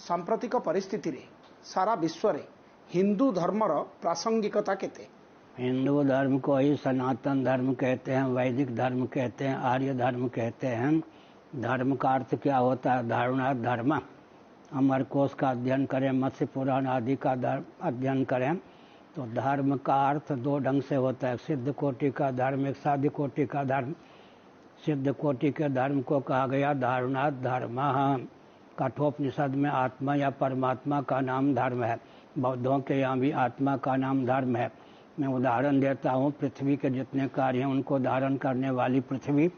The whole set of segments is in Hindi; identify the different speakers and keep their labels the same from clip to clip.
Speaker 1: सांप्रतिक परिस्थिति रे सारा विश्व रे हिंदू धर्मर प्रासंगिकता केते?
Speaker 2: हिंदू धर्म को ही सनातन धर्म कहते हैं, वैदिक धर्म कहते हैं, आर्य धर्म कहते हैं। धर्म का अर्थ क्या होता है? धारणा धर्म। अमर कोश का अध्ययन करें, मत्स्य पुराण आदि का अध्ययन करें तो धर्म का अर्थ दो ढंग से होता है, सिद्ध कोटि का धर्म, एक साध्य कोटि का धर्म। सिद्ध कोटि के धर्म को कहा गया धारणा धर्म। कठोपनिषद में आत्मा या परमात्मा का नाम धर्म है। बौद्धों के यहाँ भी आत्मा का नाम धर्म है। मैं उदाहरण देता हूँ, पृथ्वी के जितने कार्य हैं उनको धारण करने वाली पृथ्वी,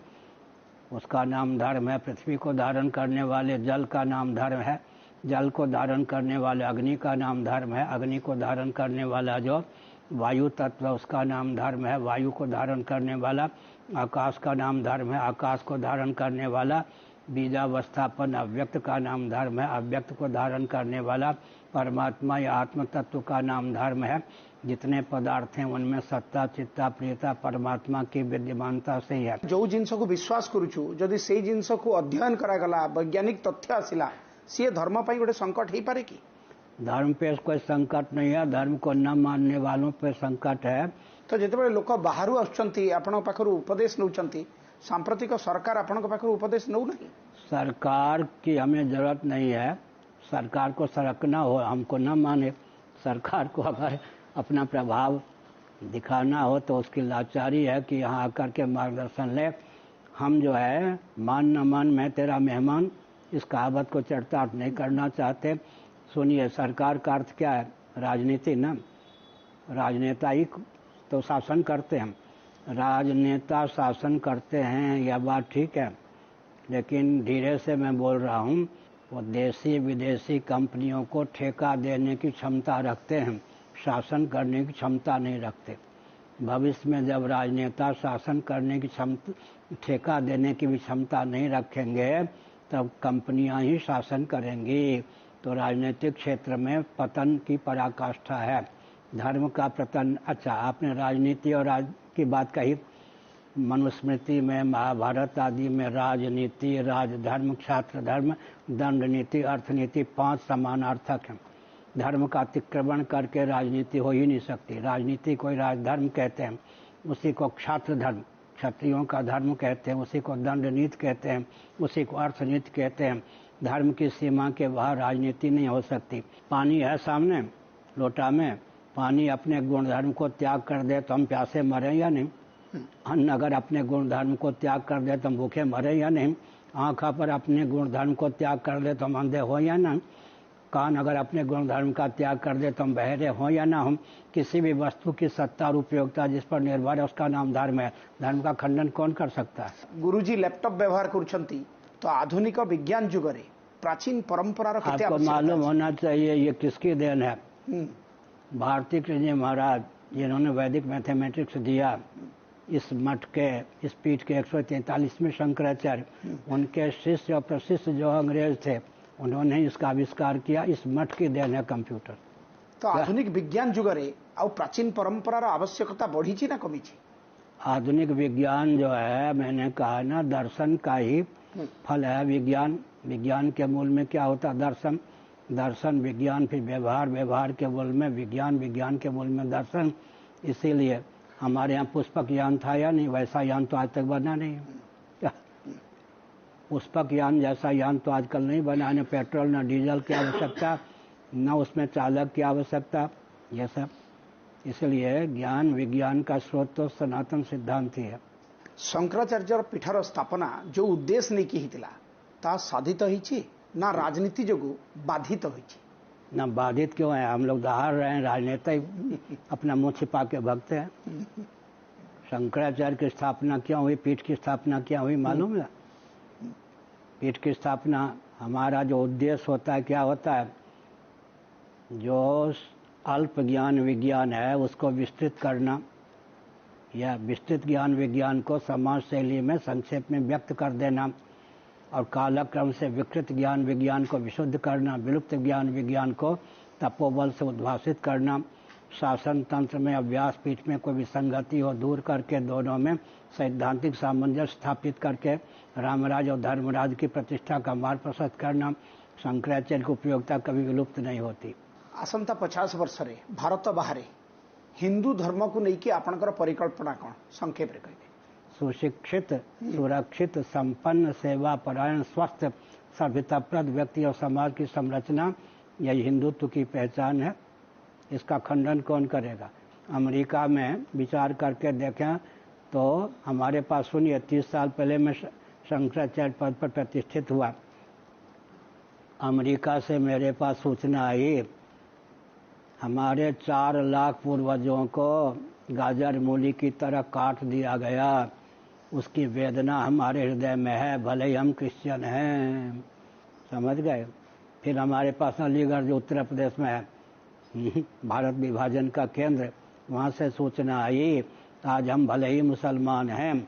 Speaker 2: उसका नाम धर्म है। पृथ्वी को धारण करने वाले जल का नाम धर्म है। जल को धारण करने वाले अग्नि का नाम धर्म है। अग्नि को धारण करने वाला जो वायु तत्व है उसका नाम धर्म है। वायु को धारण करने वाला आकाश का नाम धर्म है। आकाश को धारण करने वाला बीजावस्थापन अव्यक्त का नाम धर्म है। अव्यक्त को धारण करने वाला परमात्मा या आत्म तत्व का नाम धर्म है। जितने पदार्थ हैं उनमें सत्ता, चित्ता, प्रियता परमात्मा की विद्यमानता से ही है।
Speaker 1: जो जिनस को विश्वास करूछु, जदि से जिनस को अध्ययन करागला, वैज्ञानिक तथ्य आसिला, सी धर्म पर गोटे संकट हो पारे कि?
Speaker 2: धर्म पे कोई संकट नहीं है, धर्म को न मानने वालों पे संकट है।
Speaker 1: तो जिते लोक बाहर आसुचंती आपण पाखर उपदेश नौचंती, सांप्रतिक सरकार आपण पाखर उपदेश नौ नहीं?
Speaker 2: सरकार की हमें जरूरत नहीं है। सरकार को सरकना हो, हमको न माने। सरकार को अगर अपना प्रभाव दिखाना हो तो उसकी लाचारी है कि यहाँ आकर के मार्गदर्शन ले। हम जो है मान न मान मैं तेरा मेहमान, इस कहावत को चरितार्थ नहीं करना चाहते। सुनिए, सरकार का अर्थ क्या है? राजनीति ना। राजनेता ही तो शासन करते हैं। राजनेता शासन करते हैं, यह बात ठीक है, लेकिन धीरे से मैं बोल रहा हूँ, वो देशी विदेशी कंपनियों को ठेका देने की क्षमता रखते हैं, शासन करने की क्षमता नहीं रखते। भविष्य में जब राजनेता शासन करने की क्षमता, ठेका देने की भी क्षमता नहीं रखेंगे, तब कंपनियां ही शासन करेंगी। तो राजनीतिक क्षेत्र में पतन की पराकाष्ठा है, धर्म का पतन। अच्छा, आपने राजनीति और की बात कही। मनुस्मृति में, महाभारत आदि में राजनीति, राजधर्म, क्षात्र धर्म, दंड नीति, अर्थनीति 5 समानार्थक हैं। धर्म का अतिक्रमण करके राजनीति हो ही नहीं सकती। राजनीति को राजधर्म कहते हैं, उसी को क्षात्र धर्म, क्षत्रियों का धर्म कहते हैं, उसी को दंड नीति कहते हैं, उसी को अर्थनीति कहते हैं। धर्म की सीमा के बाहर राजनीति नहीं हो सकती। पानी है सामने लोटा में, पानी अपने गुणधर्म को त्याग कर दे तो हम प्यासे मरें या नहीं? अन्न अगर अपने गुणधर्म को त्याग कर दे तो हम भूखे मरे या नहीं? आँखा पर अपने गुणधर्म को त्याग कर दे तो हम अंधे हो या ना? कान अगर अपने गुणधर्म का त्याग कर दे तो हम बहरे हो या ना? हम किसी भी वस्तु की सत्ता और उपयोगिता जिस पर निर्भर है उसका नाम धर्म है। धर्म का खंडन कौन कर सकता है?
Speaker 1: गुरुजी लैपटॉप व्यवहार करुछंती तो आधुनिक विज्ञान युग रे प्राचीन परंपरा
Speaker 2: आपको मालूम होना चाहिए ये किसकी देन है। भारती कृष्ण महाराज जिन्होंने वैदिक मैथमेटिक्स दिया, इस मठ के, इस पीठ के 143वें शंकराचार्य, उनके शिष्य और प्रशिष्य जो अंग्रेज थे, उन्होंने इसका आविष्कार किया। इस मठ की देन है कंप्यूटर।
Speaker 1: तो आधुनिक विज्ञान युग रे आ प्राचीन परंपरार आवश्यकता बढ़ी ना कमी?
Speaker 2: आधुनिक विज्ञान जो है, मैंने कहा ना, दर्शन का ही फल है विज्ञान। विज्ञान के मूल में क्या होता? दर्शन, दर्शन विज्ञान, फिर व्यवहार, व्यवहार के मूल में विज्ञान, विज्ञान के मूल में दर्शन। इसीलिए हमारे यहाँ पुष्पक यान था या नहीं? वैसा यान तो आज तक बना नहीं है। पुष्पक यान जैसा यान तो आजकल नहीं बना, न पेट्रोल न डीजल की आवश्यकता, न उसमें चालक की आवश्यकता, ये सब। इसलिए ज्ञान विज्ञान का स्रोत तो सनातन सिद्धांत ही है।
Speaker 1: शंकराचार्य पीठर स्थापना जो उद्देश्य नहीं की ता साधित होइछि ना राजनीति जो बाधित होइछि?
Speaker 2: ना बाधित क्यों है? हम लोग दहाड़ रहे हैं, राजनेता ही अपना मुंह छिपा के भगते हैं। शंकराचार्य की स्थापना क्यों हुई? पीठ की स्थापना क्या हुई मालूम है? पीठ की स्थापना, हमारा जो उद्देश्य होता है क्या होता है? जो अल्प ज्ञान विज्ञान है उसको विस्तृत करना, या विस्तृत ज्ञान विज्ञान को समाज शैली में संक्षेप में व्यक्त कर देना, और कालक्रम से विकृत ज्ञान विज्ञान को विशुद्ध करना, विलुप्त ज्ञान विज्ञान को तपोबल से उद्भासित करना, शासन तंत्र में अभ्यास पीठ में कोई विसंगति हो दूर करके दोनों में सैद्धांतिक सामंजस्य स्थापित करके रामराज और धर्मराज की प्रतिष्ठा का मार्ग प्रशस्त करना, शंकराचार्य की उपयोगिता कभी विलुप्त नहीं होती।
Speaker 1: आसंता 50 वर्ष रे भारत बाहर हिंदू धर्म को लेकिन आपनकर परिकल्पना कौन संक्षेप रे कहिबे?
Speaker 2: सुशिक्षित, सुरक्षित, संपन्न, सेवा परायण, स्वस्थ, सभ्यताप्रद व्यक्ति और समाज की संरचना, यही हिंदुत्व की पहचान है। इसका खंडन कौन करेगा? अमेरिका में विचार करके देखें तो हमारे पास सुनिए, 30 साल पहले मैं शंकराचार्य पद पर प्रतिष्ठित हुआ। अमेरिका से मेरे पास सूचना आई, हमारे 4 लाख पूर्वजों को गाजर मूली की तरह काट दिया गया। उसकी वेदना हमारे हृदय में है, भले ही हम क्रिश्चियन हैं। समझ गए? फिर हमारे पास अलीगढ़ जो उत्तर प्रदेश में है, भारत विभाजन का केंद्र, वहाँ से सूचना आई, आज हम भले ही मुसलमान हैं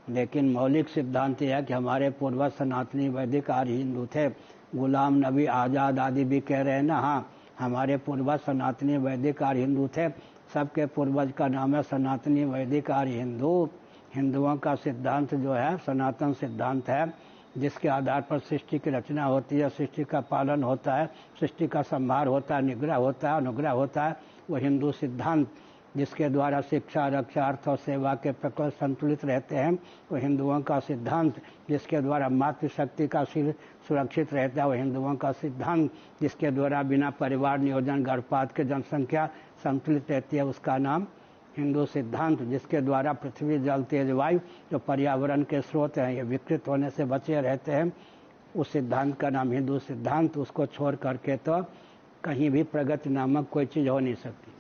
Speaker 2: लेकिन मौलिक सिद्धांत यह है कि हमारे पूर्वज सनातनी वैदिक आर्य हिंदू थे। गुलाम नबी आज़ाद आदि भी कह रहे हैं ना, हाँ हमारे पूर्वज सनातनी वैदिक आर्य हिंदू थे। सबके पूर्वज का नाम है सनातनी वैदिक आर्य हिंदू। हिंदुओं का सिद्धांत जो है सनातन सिद्धांत है, जिसके आधार पर सृष्टि की रचना होती है, सृष्टि का पालन होता है, सृष्टि का संहार होता है, निग्रह होता है, अनुग्रह होता है। वो हिंदू सिद्धांत जिसके द्वारा शिक्षा, रक्षा, अर्थ और सेवा के प्रकल्प संतुलित रहते हैं, वो हिंदुओं का सिद्धांत। जिसके द्वारा मातृशक्ति का सिर सुरक्षित रहता है, वो हिंदुओं का सिद्धांत। जिसके द्वारा बिना परिवार नियोजन गर्भपात के जनसंख्या संतुलित रहती है, उसका नाम हिंदू सिद्धांत। जिसके द्वारा पृथ्वी, जल, तेज, वायु जो पर्यावरण के स्रोत हैं, ये विकृत होने से बचे रहते हैं, उस सिद्धांत का नाम हिंदू सिद्धांत। उसको छोड़ करके तो कहीं भी प्रगति नामक कोई चीज़ हो नहीं सकती।